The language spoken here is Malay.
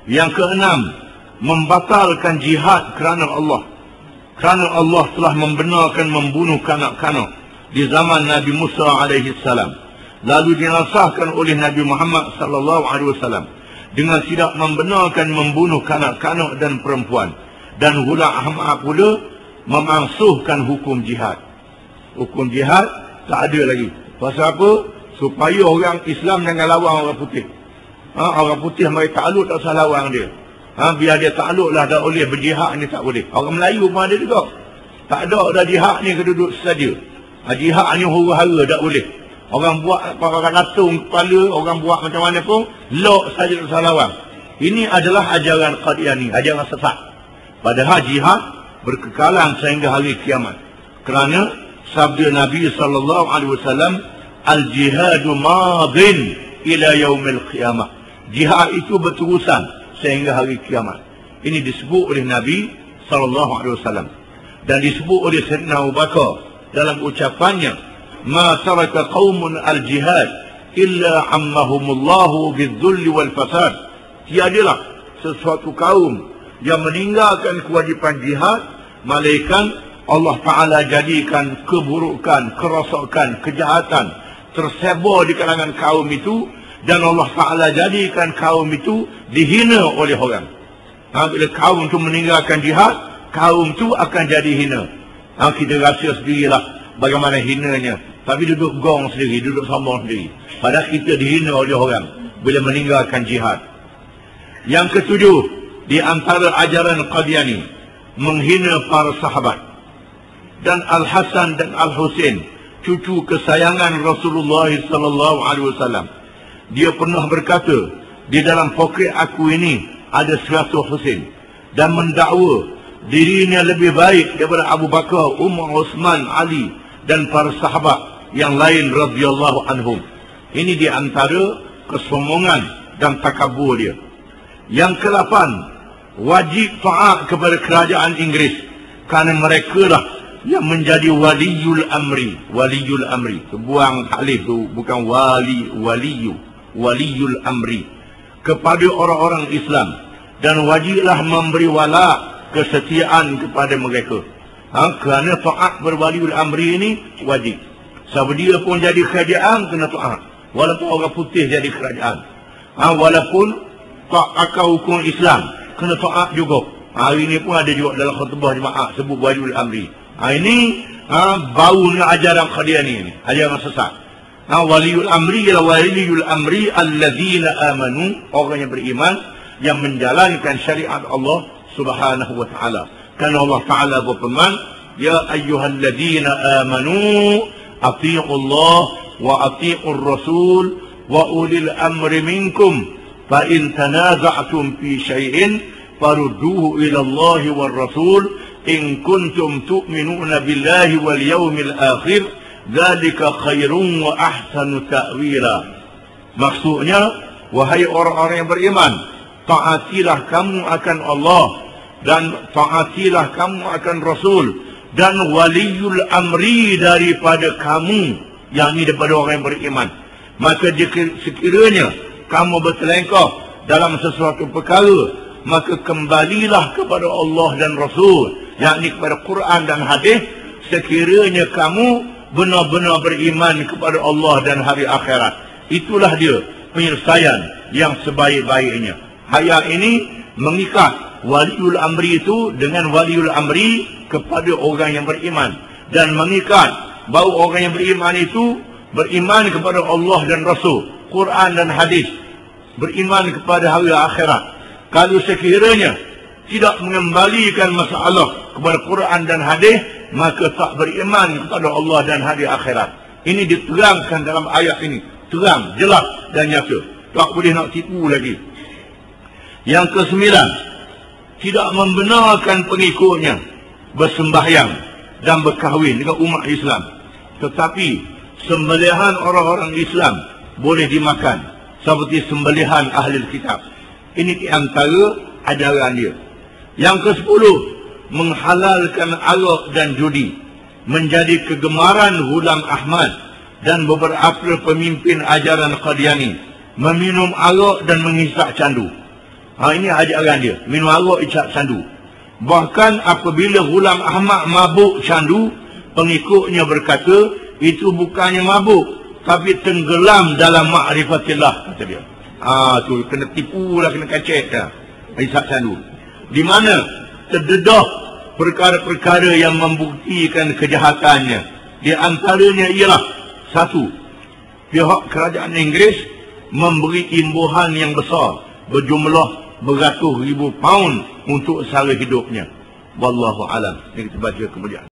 Yang keenam, membatalkan jihad kerana Allah. Kerana Allah telah membenarkan membunuh kanak-kanak di zaman Nabi Musa alaihi salam, lalu dinasahkan oleh Nabi Muhammad sallallahu alaihi wasallam dengan tidak membenarkan membunuh kanak-kanak dan perempuan. Dan ulama pula memansuhkan hukum jihad. Hukum jihad tak ada lagi. Pasal apa? Supaya orang Islam jangan lawan orang putih. Orang putih mereka takluk tak usah lawan dia. Biar dia takluk lah, dah boleh berjihad ni tak boleh. Orang Melayu pun ada juga. Tak ada dah jihad ni keduduk saja. Jihad ni huru-hara tak boleh. Orang buat orang latung kepala, orang buat macam mana pun, lok saja tak usah lawan. Ini adalah ajaran Qadiani, ajaran sesat. Padahal jihad berkekalan sehingga hari kiamat. Kerana sabda Nabi sallallahu alaihi wasallam, al-jihadu madin ila yaumil qiyamah. Jihad itu berterusan sehingga hari kiamat. Ini disebut oleh Nabi sallallahu alaihi wasallam dan disebut oleh Sayyidina Abu Bakar dalam ucapannya, ma taraka qaumun al-jihad illa ammahumullahu bidzulli wal fasad. Tiadalah sesuatu kaum yang meninggalkan kewajipan jihad malaikat Allah Ta'ala jadikan keburukan, kerosakan, kejahatan tersebar di kalangan kaum itu, dan Allah Ta'ala jadikan kaum itu dihina oleh orang. Bila kaum itu meninggalkan jihad, kaum itu akan jadi hina. Kita rasa sendirilah bagaimana hinanya. Tapi duduk gong sendiri, duduk sombong sendiri. Padahal kita dihina oleh orang bila meninggalkan jihad. Yang ketujuh, di antara ajaran Qadiani, menghina para sahabat. Dan Al-Hasan dan Al-Husain, cucu kesayangan Rasulullah sallallahu alaihi wasallam. Dia pernah berkata, di dalam poket aku ini ada 100 Husain, dan mendakwa dirinya lebih baik daripada Abu Bakar, Umar, Uthman, Ali dan para sahabat yang lain radhiyallahu anhum. Ini di antara kesombongan dan takabur dia. Yang ke-8, wajib taat kepada kerajaan Inggeris, kerana mereka lah yang menjadi waliyul amri. Waliyul amri, buang alif tu, bukan waliyul amri, kepada orang-orang Islam. Dan wajiblah memberi wala, kesetiaan kepada mereka. Kerana taat berwaliul amri ini wajib. Sebab dia pun jadi kerajaan, kena taat. Walaupun orang putih jadi kerajaan, walaupun tak akal hukum Islam, kena taat juga. Hari ini pun ada juga dalam khutbah jemaah sebut waliul amri. Ini baunya ajaran Qadiani ini, ajaran sesat. Waliul amri ialah waliul amri alladzina amanu, orang yang beriman yang menjalankan syariat Allah Subhanahu wa taala. Karena Allah Taala berfirman, ya ayyuhalladzina amanu athi'ullah wa athi'ur rasul wa ulil amri minkum fa in tanaza'tum fi syai'in farudduhu ila Allah war rasul in kuntum tu'minuna billahi wal yawmil akhir dzalika khairun wa ahsanu ta'wila. Maksudnya, wahai orang-orang yang beriman, taatilah kamu akan Allah dan taatilah kamu akan Rasul dan waliyul amri daripada kamu, yakni daripada orang yang beriman. Maka jika sekiranya kamu berselengkah dalam sesuatu perkara, maka kembalilah kepada Allah dan Rasul, yakni kepada Quran dan hadis, sekiranya kamu benar-benar beriman kepada Allah dan hari akhirat. Itulah dia penyelesaian yang sebaik-baiknya. Ayat ini mengikat waliul amri itu dengan waliul amri kepada orang yang beriman, dan mengikat bahawa orang yang beriman itu beriman kepada Allah dan Rasul, Quran dan hadis, beriman kepada hari akhirat. Kalau sekiranya tidak mengembalikan masalah kepada Quran dan hadis, maka tak beriman kepada Allah dan hari akhirat. Ini diterangkan dalam ayat ini, terang, jelas dan nyata. Tak boleh nak tipu lagi. Yang ke-9, tidak membenarkan pengikutnya bersembahyang dan berkahwin dengan umat Islam. Tetapi sembelihan orang-orang Islam boleh dimakan, seperti sembelihan ahli kitab. Ini di antara ajaran dia. Yang ke-10, menghalalkan arak dan judi, menjadi kegemaran Ghulam Ahmad dan beberapa pemimpin ajaran Qadiani, meminum arak dan menghisap candu. Ini ajaran dia. Minum arak isap sandu. Bahkan apabila Ghulam Ahmad mabuk candu, pengikutnya berkata, itu bukannya mabuk, tapi tenggelam dalam ma'rifatillah, kata dia. Tu kena tipu lah, kena kacek dah. Isap sandu. Di mana terdedah perkara-perkara yang membuktikan kejahatannya. Di antaranya ialah satu, pihak kerajaan Inggeris memberi imbuhan yang besar berjumlah beratus ribu pound untuk sara hidupnya. Wallahu alam. Ini kita baca kemudian.